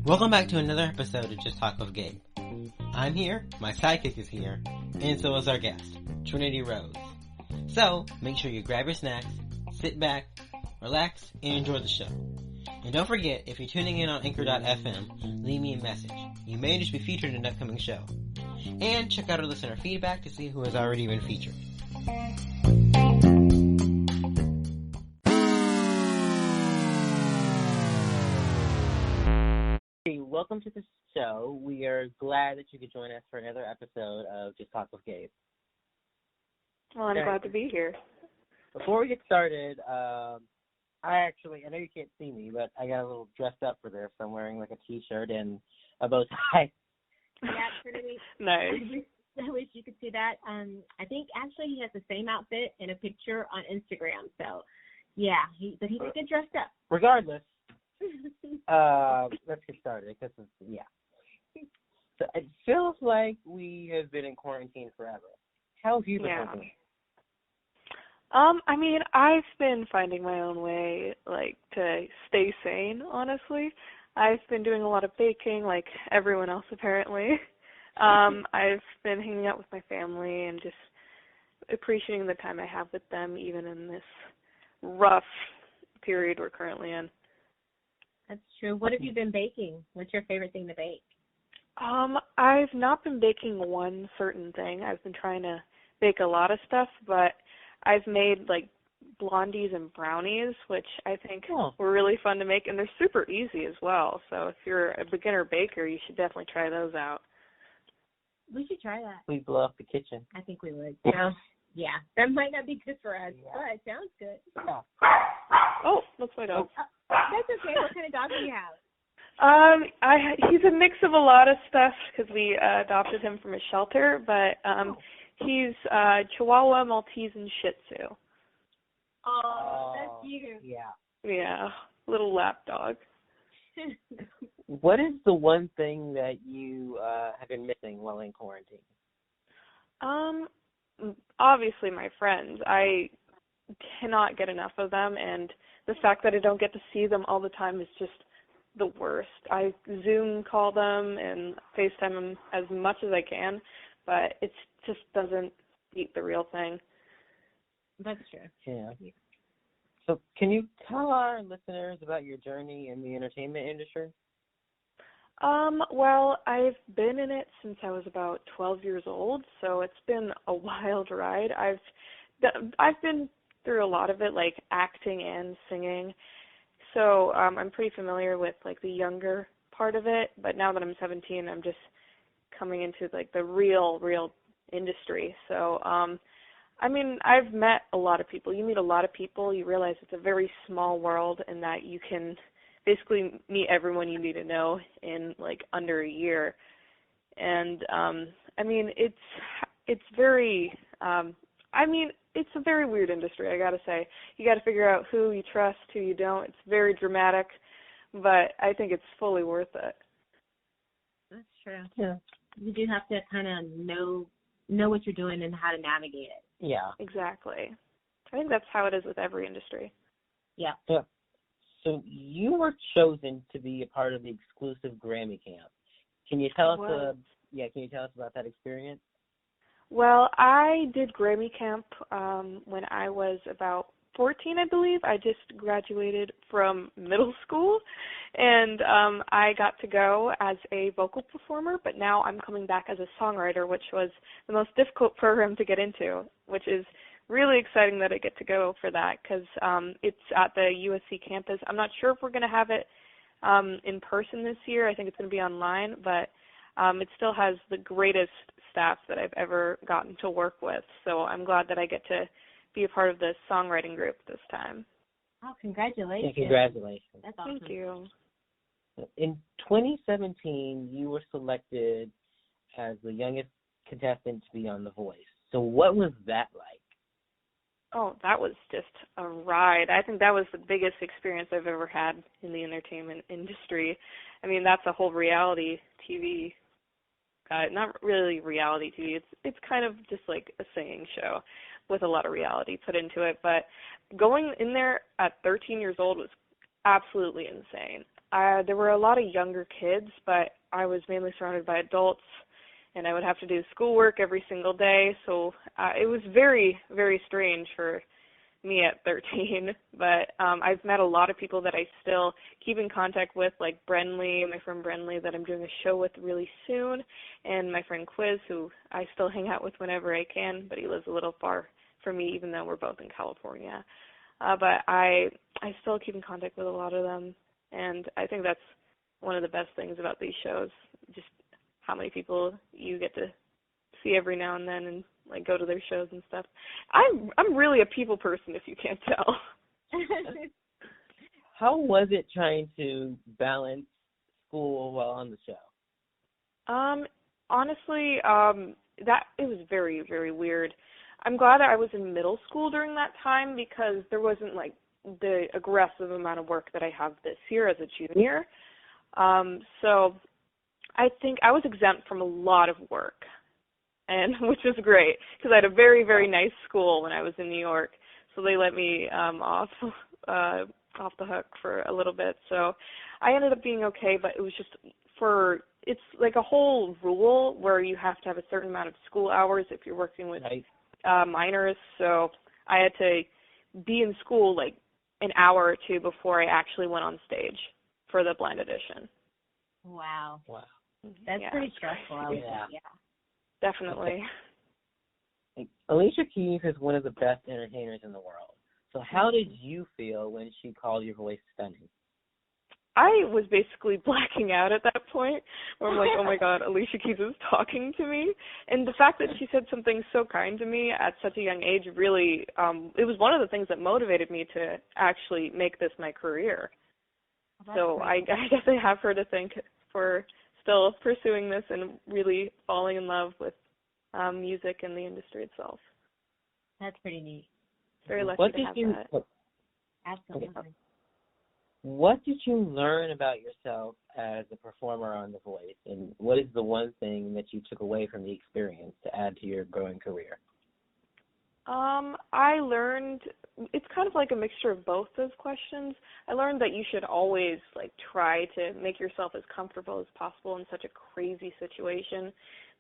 Welcome back to another episode of Just Talk with Gabe. I'm here, my sidekick is here, and so is our guest, Trinity Rose. So, make sure you grab your snacks, sit back, relax, and enjoy the show. And don't forget, if you're tuning in on Anchor.fm, leave me a message. You may just be featured in an upcoming show. And check out our listener feedback to see who has already been featured. Hey, welcome to the show. We are glad that you could join us for another episode of Just Talk with Gabe. Well, I'm glad to be here. Before we get started, I know you can't see me, but I got a little dressed up for this. I'm wearing like a t-shirt and a bow tie. Yeah, Trinity. Nice. I wish you could see that. I think actually he has the same outfit in a picture on Instagram. So, yeah, he did get dressed up. Regardless, let's get started. So it feels like we have been in quarantine forever. How have you been coping? I mean, I've been finding my own way, to stay sane, honestly. I've been doing a lot of baking, like everyone else, apparently. I've been hanging out with my family and just appreciating the time I have with them, even in this rough period we're currently in. That's true. What have you been baking? What's your favorite thing to bake? I've not been baking one certain thing. I've been trying to bake a lot of stuff, but I've made, blondies and brownies, which I think were really fun to make, and they're super easy as well. So if you're a beginner baker, you should definitely try those out. We should try that. We'd blow up the kitchen. I think we would. Yeah, that might not be good for us, but it sounds good. Yeah. Oh, that's my dog. That's okay. What kind of dog do you have? He's a mix of a lot of stuff because we adopted him from a shelter, but he's Chihuahua, Maltese, and Shih Tzu. Oh, that's cute. Yeah, little lap dog. What is the one thing that you have been missing while in quarantine? Obviously my friends. I cannot get enough of them, and the fact that I don't get to see them all the time is just the worst. I Zoom call them and FaceTime them as much as I can, but it just doesn't beat the real thing. That's true. Yeah. So can you tell our listeners about your journey in the entertainment industry? Well, I've been in it since I was about 12 years old, so it's been a wild ride. I've been through a lot of it, like acting and singing, so I'm pretty familiar with, the younger part of it, but now that I'm 17, I'm just coming into, the real industry. So, I mean, I've met a lot of people. You meet a lot of people, you realize it's a very small world and that you can basically meet everyone you need to know in, under a year. And, I mean, it's very, it's a very weird industry, I gotta say. You gotta figure out who you trust, who you don't. It's very dramatic, but I think it's fully worth it. That's true. Yeah. You do have to kind of know what you're doing and how to navigate it. Yeah. Exactly. I think that's how it is with every industry. Yeah. So you were chosen to be a part of the exclusive Grammy camp. Can you tell us about that experience? Well, I did Grammy camp when I was about 14, I believe. I just graduated from middle school, and I got to go as a vocal performer, but now I'm coming back as a songwriter, which was the most difficult program to get into, which is really exciting that I get to go for that because it's at the USC campus. I'm not sure if we're going to have it in person this year. I think it's going to be online, but it still has the greatest staff that I've ever gotten to work with. So I'm glad that I get to be a part of the songwriting group this time. Oh, congratulations. Yeah, congratulations. That's awesome. Thank you. In 2017, you were selected as the youngest contestant to be on The Voice. So what was that like? Oh, that was just a ride. I think that was the biggest experience I've ever had in the entertainment industry. I mean, that's a whole reality TV. Not really reality TV. It's kind of just like a singing show. with a lot of reality put into it. But going in there at 13 years old was absolutely insane. There were a lot of younger kids, but I was mainly surrounded by adults, and I would have to do schoolwork every single day. So it was very, very strange for me at 13. But I've met a lot of people that I still keep in contact with, like Brenly, my friend Brenly, that I'm doing a show with really soon, and my friend Quiz, who I still hang out with whenever I can, but he lives a little far from me, even though we're both in California. But I still keep in contact with a lot of them, and I think that's one of the best things about these shows, just how many people you get to see every now and then and like go to their shows and stuff. I'm really a people person, if you can't tell. How was it trying to balance school while on the show? Honestly, that it was very, very weird. I'm glad that I was in middle school during that time because there wasn't like the aggressive amount of work that I have this year as a junior. So I think I was exempt from a lot of work, and which was great because I had a very, very nice school when I was in New York, so they let me off the hook for a little bit. So I ended up being okay, but it was just it's like a whole rule where you have to have a certain amount of school hours if you're working with minors. So I had to be in school like an hour or two before I actually went on stage for the blind audition. Wow. That's pretty stressful. I would say. Yeah. Definitely. Alicia Keys is one of the best entertainers in the world. So how did you feel when she called your voice stunning? I was basically blacking out at that point where I'm like, oh my God, Alicia Keys is talking to me. And the fact that she said something so kind to me at such a young age really, it was one of the things that motivated me to actually make this my career. So I guess I have her to thank for still pursuing this and really falling in love with music and the industry itself. That's pretty neat. Very lucky to have that. Absolutely. Okay. What did you learn about yourself as a performer on The Voice, and what is the one thing that you took away from the experience to add to your growing career? I learned, it's kind of like a mixture of both those questions. I learned that you should always like try to make yourself as comfortable as possible in such a crazy situation,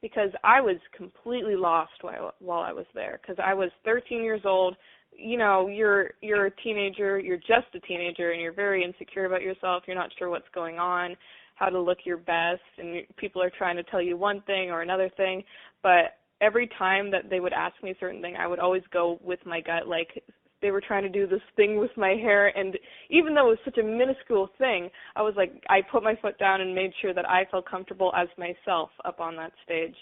because I was completely lost while I was there, because I was 13 years old. You know, you're a teenager, you're just a teenager, and you're very insecure about yourself. You're not sure what's going on, how to look your best, and people are trying to tell you one thing or another thing. But every time that they would ask me a certain thing, I would always go with my gut. Like, they were trying to do this thing with my hair, and even though it was such a minuscule thing, I was like, I put my foot down and made sure that I felt comfortable as myself up on that stage.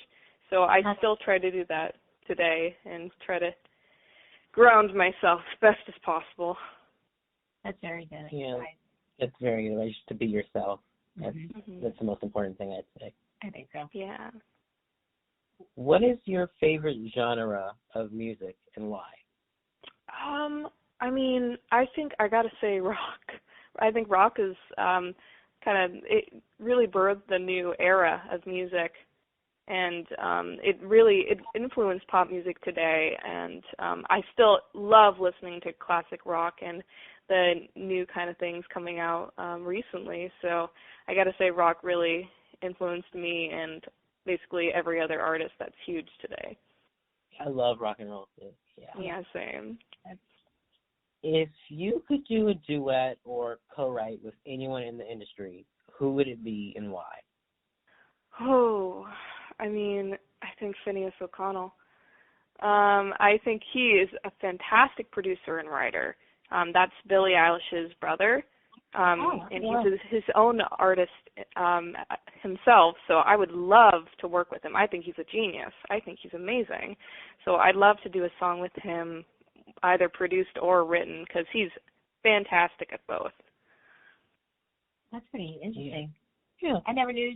So I still try to do that today and try to ground myself as best as possible. That's very good. Yeah, that's very good. Just to be yourself. That's the most important thing, I'd say. I think so. Yeah. What is your favorite genre of music and why? I mean, I think I gotta say rock. I think rock is it really birthed the new era of music, and it influenced pop music today, and I still love listening to classic rock and the new kind of things coming out recently. So I gotta say rock really influenced me and basically every other artist that's huge today. I love rock and roll too. Yeah, same. If you could do a duet or co-write with anyone in the industry, who would it be and why? Oh, I mean, I think Phineas O'Connell. I think he is a fantastic producer and writer. That's Billie Eilish's brother. And he's his own artist himself, so I would love to work with him. I think he's a genius. I think he's amazing. So I'd love to do a song with him, either produced or written, because he's fantastic at both. That's pretty interesting. Yeah. I never knew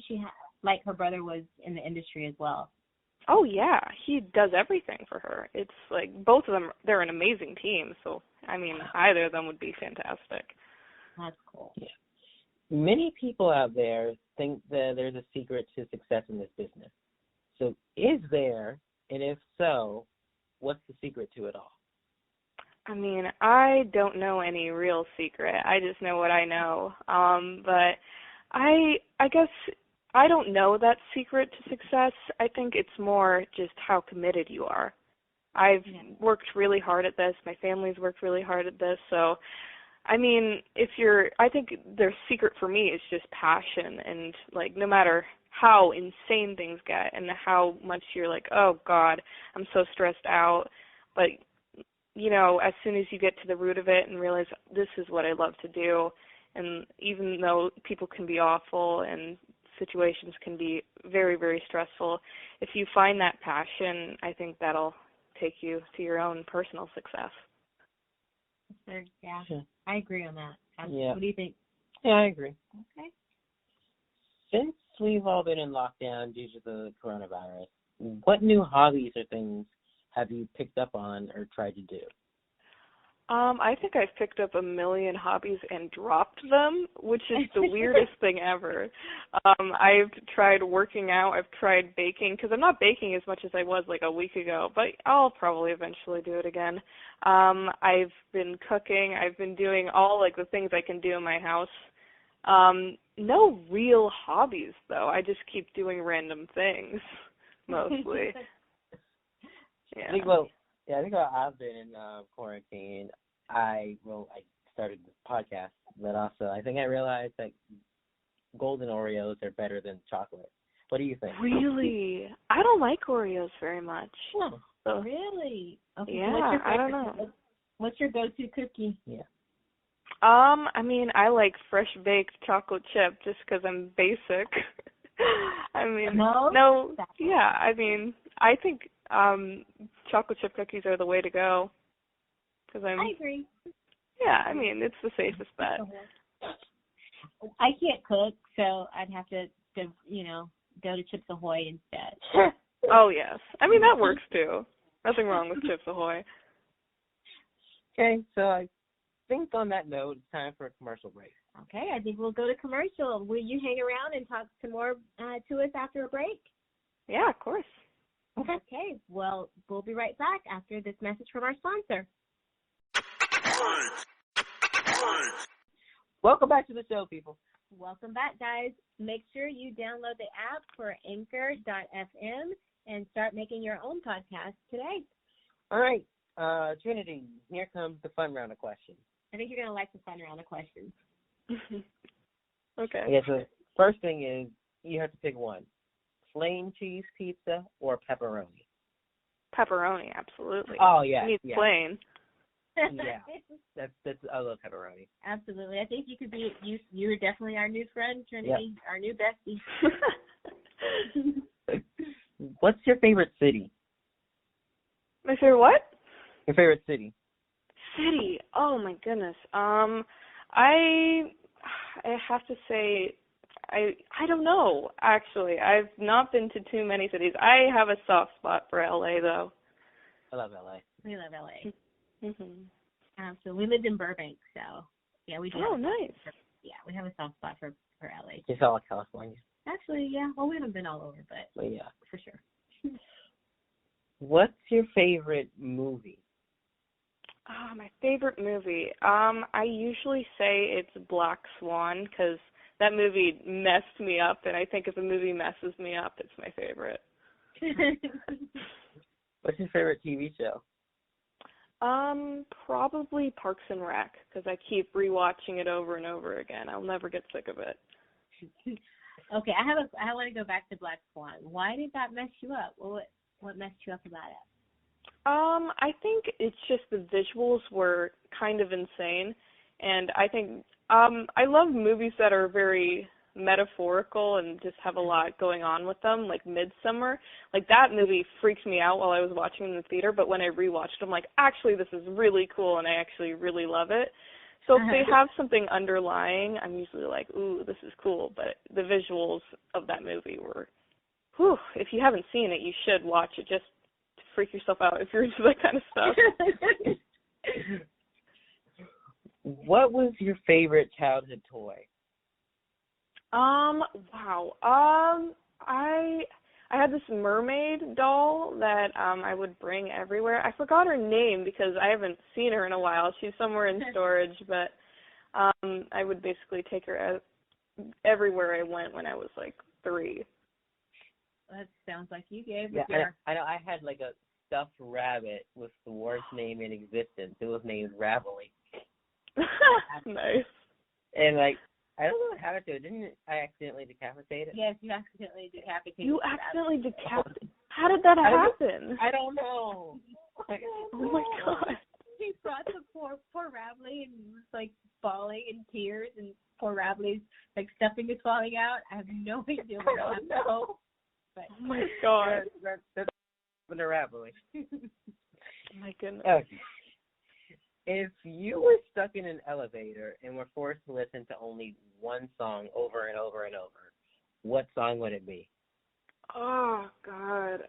her brother was in the industry as well. Oh, yeah. He does everything for her. It's like both of them, they're an amazing team. So, I mean, either of them would be fantastic. That's cool. Yeah. Many people out there think that there's a secret to success in this business. So is there, and if so, what's the secret to it all? I mean, I don't know any real secret. I just know what I know. But I guess I don't know that secret to success. I think it's more just how committed you are. I've worked really hard at this. My family's worked really hard at this. So, I mean, I think their secret for me is just passion. And, like, no matter how insane things get and how much you're like, oh, God, I'm so stressed out. But, you know, as soon as you get to the root of it and realize this is what I love to do, and even though people can be awful and situations can be very, very stressful, if you find that passion, I think that'll take you to your own personal success. Yeah, I agree on that. Yeah. What do you think? Yeah, I agree. Okay. Since we've all been in lockdown due to the coronavirus, what new hobbies or things have you picked up on or tried to do? I think I've picked up a million hobbies and dropped them, which is the weirdest thing ever. I've tried working out. I've tried baking, because I'm not baking as much as I was like a week ago, but I'll probably eventually do it again. I've been cooking. I've been doing all like the things I can do in my house. No real hobbies, though. I just keep doing random things, mostly. Yeah. I think while I've been in quarantine, I started this podcast, but also I think I realized that golden Oreos are better than chocolate. What do you think? Really? I don't like Oreos very much. Oh, So, really? Okay. yeah, I don't know. What's your go-to cookie? Yeah. I mean, I like fresh baked chocolate chip just because I'm basic. I mean, yeah, I mean, I think chocolate chip cookies are the way to go. I agree. Yeah, I mean, it's the safest bet. I can't cook, so I'd have to go to Chips Ahoy instead. Oh, yes. I mean, that works, too. Nothing wrong with Chips Ahoy. Okay, so I think on that note, it's time for a commercial break. Okay, I think we'll go to commercial. Will you hang around and talk some more to us after a break? Yeah, of course. Okay, well, we'll be right back after this message from our sponsor. Welcome back to the show, people. Welcome back, guys. Make sure you download the app for Anchor.fm and start making your own podcast today. All right, Trinity, here comes the fun round of questions. I think you're going to like the fun round of questions. Okay. Yeah, so first thing is you have to pick one. Plain cheese pizza or pepperoni? Pepperoni, absolutely. Oh, yeah. You need plain. Yeah, that's I love pepperoni. Absolutely. I think you could be you're definitely our new friend, Trinity, our new bestie. What's your favorite city? My favorite what? Your favorite city? City. Oh my goodness. I have to say I don't know, actually. I've not been to too many cities. I have a soft spot for LA though. I love LA. We love LA. Mhm. So we lived in Burbank, so yeah, we do. Oh, nice. We have a soft spot for LA. It's all California. Actually, yeah. Well, we haven't been all over, but yeah, for sure. What's your favorite movie? My favorite movie. I usually say it's Black Swan because that movie messed me up, and I think if a movie messes me up, it's my favorite. What's your favorite TV show? Probably Parks and Rec because I keep rewatching it over and over again. I'll never get sick of it. Okay, I want to go back to Black Swan. Why did that mess you up? What messed you up about it? I think it's just the visuals were kind of insane, and I think I love movies that are very metaphorical and just have a lot going on with them, like Midsummer. Like that movie freaked me out while I was watching it in the theater, but when I rewatched it, I'm like, actually, this is really cool, and I actually really love it. So if they have something underlying, I'm usually like, ooh, this is cool. But the visuals of that movie were, whew, if you haven't seen it, you should watch it just to freak yourself out if you're into that kind of stuff. What was your favorite childhood toy? Wow. I I had this mermaid doll that I would bring everywhere. I forgot her name because I haven't seen her in a while. She's somewhere in storage, but I would basically take her everywhere I went when I was like 3. That sounds like you gave. Yeah, I know. I had like a stuffed rabbit with the worst name in existence. It was named Ravelly. Nice. And like, I don't know what happened to it. Didn't I accidentally decapitate it? Yes, you accidentally decapitated. You accidentally decapitated. How did that happen? I don't know. Oh my god. He brought the poor Ravelly and he was like bawling in tears, and poor Ravelly's like stuffing is falling out. I have no idea what happened. No. But Oh my god. That's the Ravelly. My goodness. Okay. If you were stuck in an elevator and were forced to listen to only one song over and over and over, what song would it be? Oh god.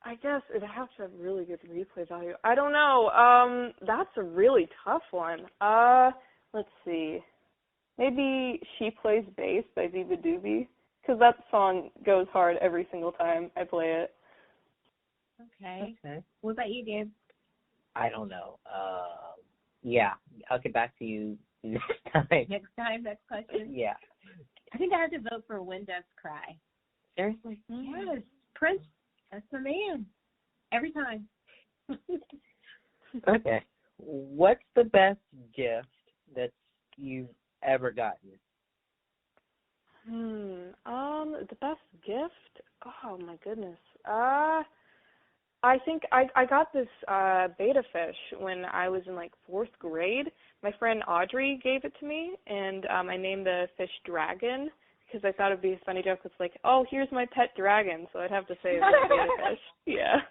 I guess it'd have to have really good replay value. I don't know. That's a really tough one. Let's see. Maybe She Plays Bass by Viva Doobie, because that song goes hard every single time I play it. Okay. What about you, Gabe? I don't know. Yeah, I'll get back to you next time. Next question? Yeah. I think I have to vote for When Doves Cry. Seriously? Yes. Prince, that's the man. Every time. Okay. What's the best gift that you've ever gotten? The best gift? Oh my goodness. I think I got this betta fish when I was in like 4th grade. My friend Audrey gave it to me, and I named the fish Dragon because I thought it'd be a funny joke. It's like, oh, here's my pet dragon, so I'd have to say it was a betta fish. Yeah.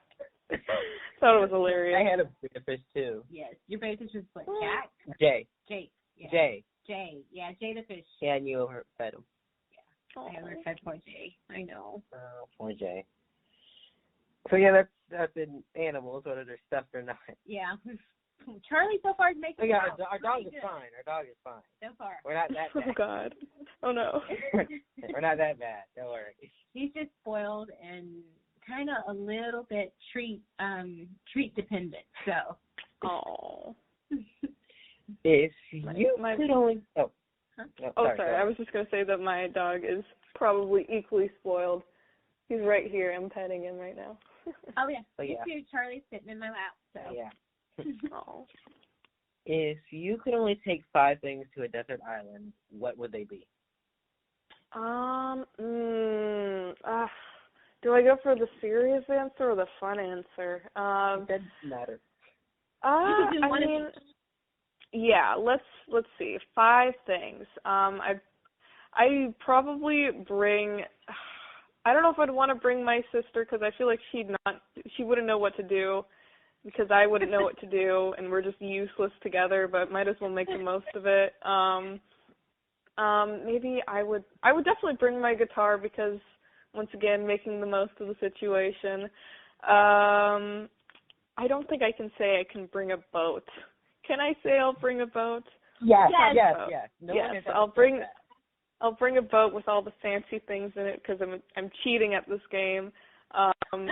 Thought it was hilarious. I had a betta fish too. Yes. Your betta fish was what, Jack? Jay. Yeah. Jay. Yeah, Jay the fish. Yeah, and you fed him. Yeah. I ever fed poor Jay. I know. Oh, poor Jay. So yeah, that's in animals, whether they're stuffed or not. Yeah. Charlie so far is making yeah, it out. our dog is fine. Our dog is fine. So far. We're not that bad. Oh god. Oh no. We're not that bad. Don't worry. He's just spoiled and kind of a little bit treat dependent. So. Oh. If you could only. Oh. Huh? No, Oh, sorry. sorry. I was just gonna say that my dog is probably equally spoiled. He's right here. I'm petting him right now. Oh yeah. So, yeah. Me too. Charlie's sitting in my lap. So. Yeah. Oh. If you could only take 5 things to a desert island, what would they be? Do I go for the serious answer or the fun answer? It doesn't matter. You can do one of each. Yeah, let's see. 5 things. I probably bring. I don't know if I'd want to bring my sister because I feel like she wouldn't know what to do because I wouldn't know what to do and we're just useless together. But might as well make the most of it. Maybe I would definitely bring my guitar because once again making the most of the situation. I don't think I can say I can bring a boat. Can I say I'll bring a boat? Yes. No yes, one has ever I'll said bring. that. I'll bring a boat with all the fancy things in it because I'm cheating at this game, and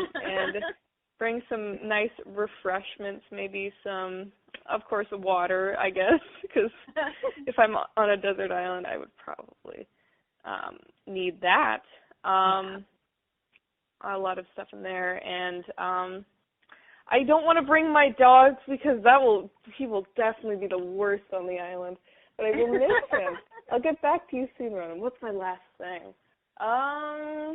bring some nice refreshments, maybe some, of course, water, I guess, because if I'm on a desert island, I would probably need that. A lot of stuff in there, and I don't want to bring my dogs because he will definitely be the worst on the island, but I will miss him. I'll get back to you soon, Ronan. What's my last thing? I'm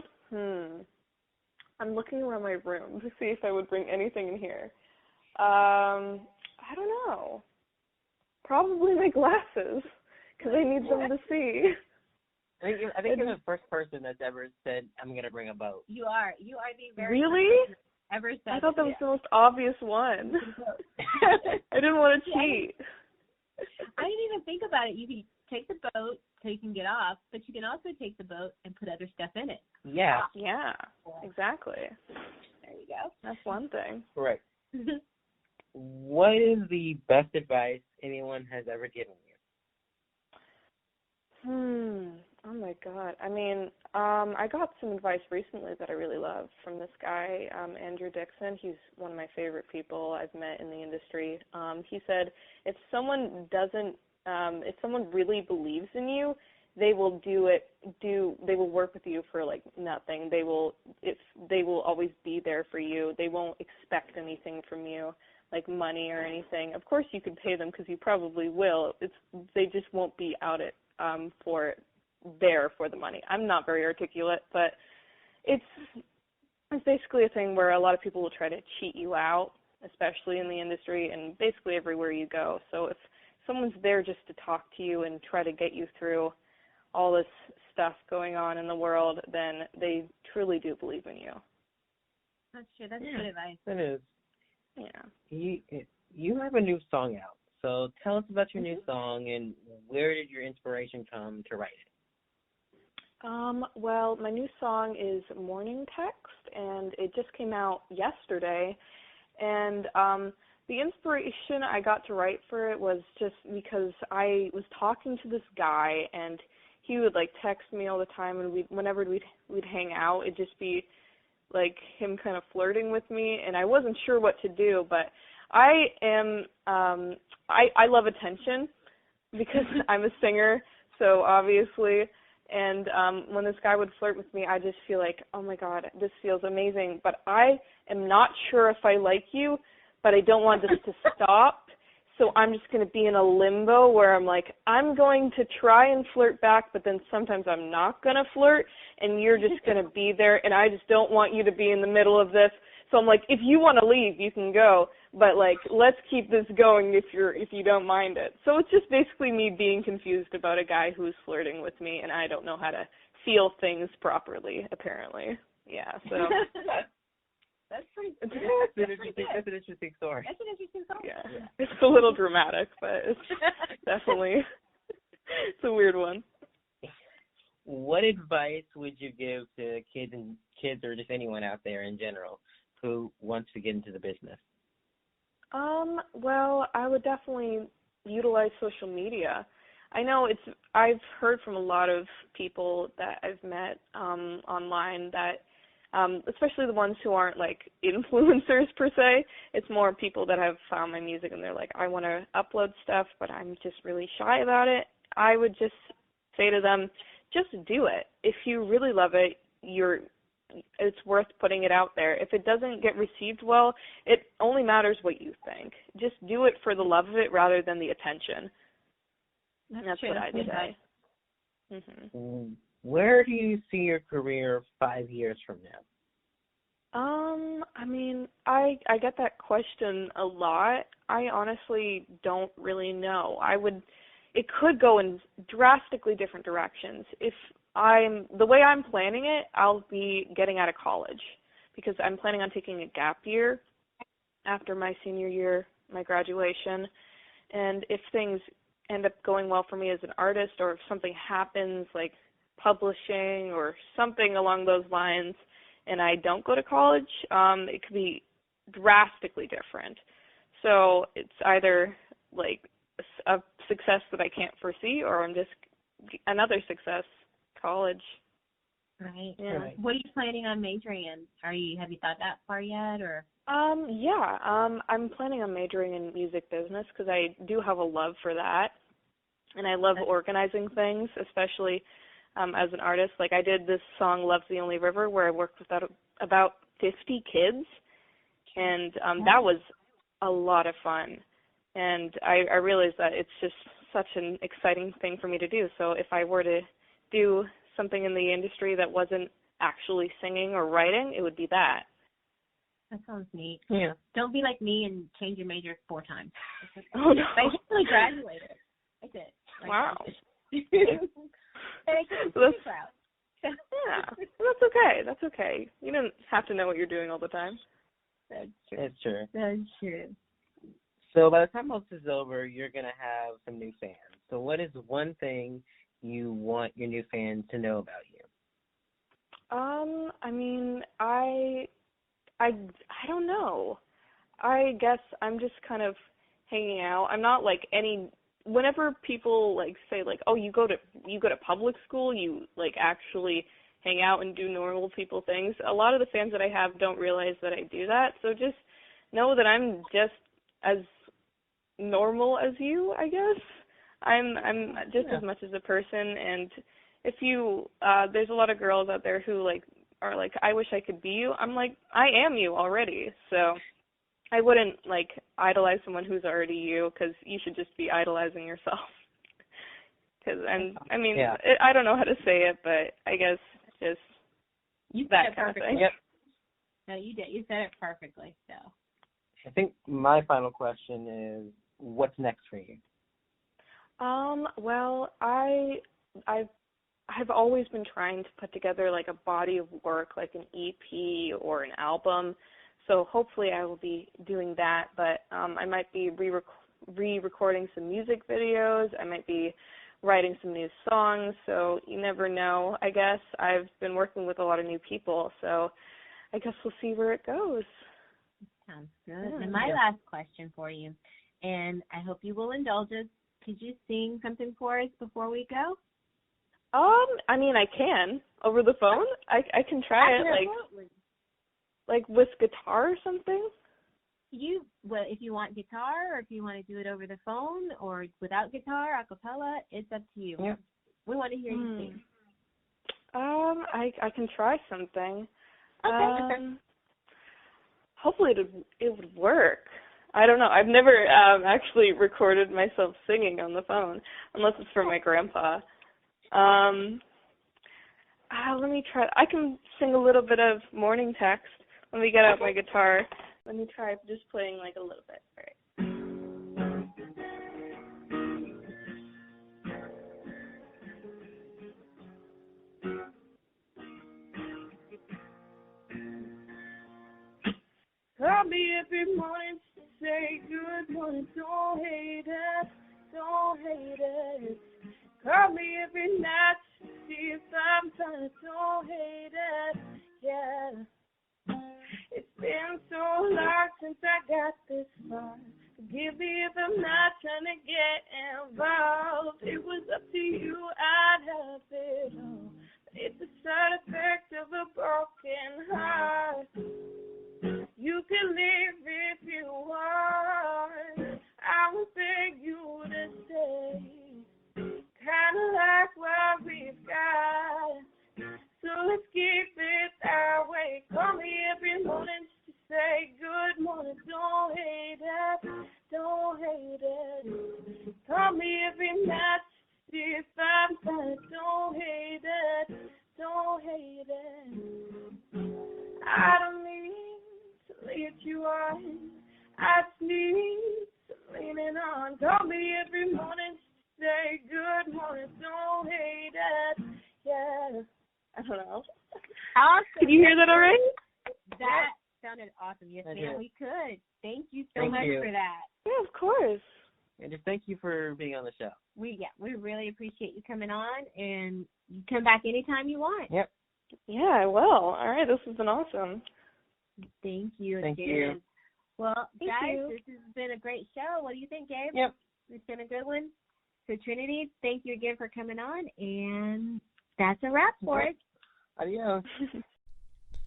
looking around my room to see if I would bring anything in here. I don't know. Probably my glasses, because I need them to see. I think you're the first person that's ever said, I'm going to bring a boat. You are the very Really? first person ever said. I thought that was the most obvious one. I didn't want to cheat. I didn't even think about it. You can take the boat so you can get off, but you can also take the boat and put other stuff in it. Yeah. Yeah, exactly. There you go. That's one thing. Right. What is the best advice anyone has ever given you? Oh my God. I mean, I got some advice recently that I really love from this guy, Andrew Dixon. He's one of my favorite people I've met in the industry. He said if someone really believes in you, they will they will work with you for like nothing. They will always be there for you. They won't expect anything from you, like money or anything. Of course you could pay them because you probably will. They just won't be out it there for the money. I'm not very articulate, but it's basically a thing where a lot of people will try to cheat you out, especially in the industry and basically everywhere you go. So if someone's there just to talk to you and try to get you through all this stuff going on in the world, then they truly do believe in you. That's true. That's good advice. It is. Yeah. You have a new song out. So tell us about your new song and where did your inspiration come to write it? Well, my new song is Morning Text, and it just came out yesterday. And the inspiration I got to write for it was just because I was talking to this guy, and he would like text me all the time, and whenever we'd hang out, it'd just be like him kind of flirting with me, and I wasn't sure what to do. But I love attention because I'm a singer, so obviously. And when this guy would flirt with me, I just feel like, oh my God, this feels amazing. But I am not sure if I like you, but I don't want this to stop. So I'm just going to be in a limbo where I'm like, I'm going to try and flirt back, but then sometimes I'm not going to flirt, and you're just going to be there, and I just don't want you to be in the middle of this. So I'm like, if you want to leave, you can go, but like, let's keep this going if you don't mind it. So it's just basically me being confused about a guy who's flirting with me, and I don't know how to feel things properly, apparently. Yeah, so. That's pretty. That's an interesting story. That's an interesting song. Yeah, it's a little dramatic, but it's definitely it's a weird one. What advice would you give to kids or just anyone out there in general who wants to get into the business? Well, I would definitely utilize social media. I know I've heard from a lot of people that I've met online that especially the ones who aren't like influencers per se. It's more people that have found my music and they're like, I want to upload stuff, but I'm just really shy about it. I would just say to them, just do it. If you really love it, it's worth putting it out there. If it doesn't get received well, it only matters what you think. Just do it for the love of it rather than the attention. That's what I'd say. Mm-hmm. Where do you see your career 5 years from now? I mean, I get that question a lot. I honestly don't really know. It could go in drastically different directions. The way I'm planning it, I'll be getting out of college because I'm planning on taking a gap year after my senior year, my graduation. And if things end up going well for me as an artist, or if something happens like publishing or something along those lines and I don't go to college, it could be drastically different. So it's either like a success that I can't foresee, or I'm just another success, college. Right. Yeah. Right. What are you planning on majoring in? Have you thought that far yet, or? I'm planning on majoring in music business because I do have a love for that, and I love organizing things, especially as an artist. Like I did this song "Love's the Only River" where I worked with about 50 kids, and that was a lot of fun. And I realized that it's just such an exciting thing for me to do. So if I were to do something in the industry that wasn't actually singing or writing, it would be that. That sounds neat. Yeah. Don't be like me and change your major 4 times. Oh, no. I actually graduated. I did. Wow. And I couldn't be proud. Yeah, that's okay. That's okay. You don't have to know what you're doing all the time. That's true. That's true. That's true. So by the time all this is over, you're going to have some new fans. So what is one thing you want your new fans to know about you? I mean, I don't know. I guess I'm just kind of hanging out. I'm not like any whenever people like say like, oh, you go to public school, you like actually hang out and do normal people things. A lot of the fans that I have don't realize that I do that. So just know that I'm just as normal as you, I guess. I'm just as much as a person, and if you there's a lot of girls out there who like are like, I wish I could be you. I'm like, I am you already. So I wouldn't like idolize someone who's already you, because you should just be idolizing yourself. Because I don't know how to say it, but I guess just you that kind of thing. Yep. No, you did. You said it perfectly. So I think my final question is, what's next for you? Well, I've always been trying to put together like a body of work, like an EP or an album. So hopefully I will be doing that, but I might be re-recording some music videos. I might be writing some new songs, so you never know, I guess. I've been working with a lot of new people, so I guess we'll see where it goes. Sounds good. And my last question for you, and I hope you will indulge us. Could you sing something for us before we go? I mean, I can over the phone. I can try it, like with guitar or something. If you want guitar, or if you want to do it over the phone, or without guitar, a cappella, it's up to you. Yeah. We want to hear you sing. I can try something. Okay. Hopefully it would work. I don't know. I've never actually recorded myself singing on the phone, unless it's for my grandpa. Let me try. I can sing a little bit of Morning Text. Let me get out my guitar. Let me try just playing like a little bit. All right. Call me every morning to say good morning. Don't hate it. Don't hate it. Call me every night to see if I'm fine. Don't hate it. Yeah. It's been so long since I got this far. Forgive me if I'm not trying to get involved. It was up to you, I'd have it all. It's a side effect of a broken heart. You can leave if you want. I will beg you to stay. Kinda like what we've got. So let's keep it that way. Call me every morning to say good morning. Don't hate it. Don't hate it. Call me every night to see if I'm fine. Don't hate it. Don't hate it. I don't need to lead you on. I just need some leaning on. Call me every morning to say good morning. Don't hate it. Yeah. I don't know. Awesome. Could you hear that already? That sounded awesome. Yes, ma'am, we could. Thank you so much for that. Yeah, of course. And just thank you for being on the show. We really appreciate you coming on, and you come back anytime you want. Yep. Yeah, I will. All right, this has been awesome. Thank you again. Thank you. Well, Thank guys, you. this has been a great show. What do you think, Gabe? Yep. It's been a good one. So, Trinity, thank you again for coming on, and that's a wrap for it. Adios.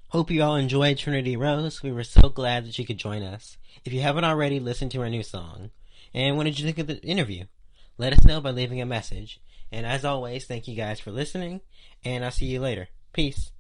Hope you all enjoyed Trinity Rose. We were so glad that she could join us. If you haven't already, listen to her new song. And what did you think of the interview? Let us know by leaving a message. And as always, thank you guys for listening, and I'll see you later. Peace.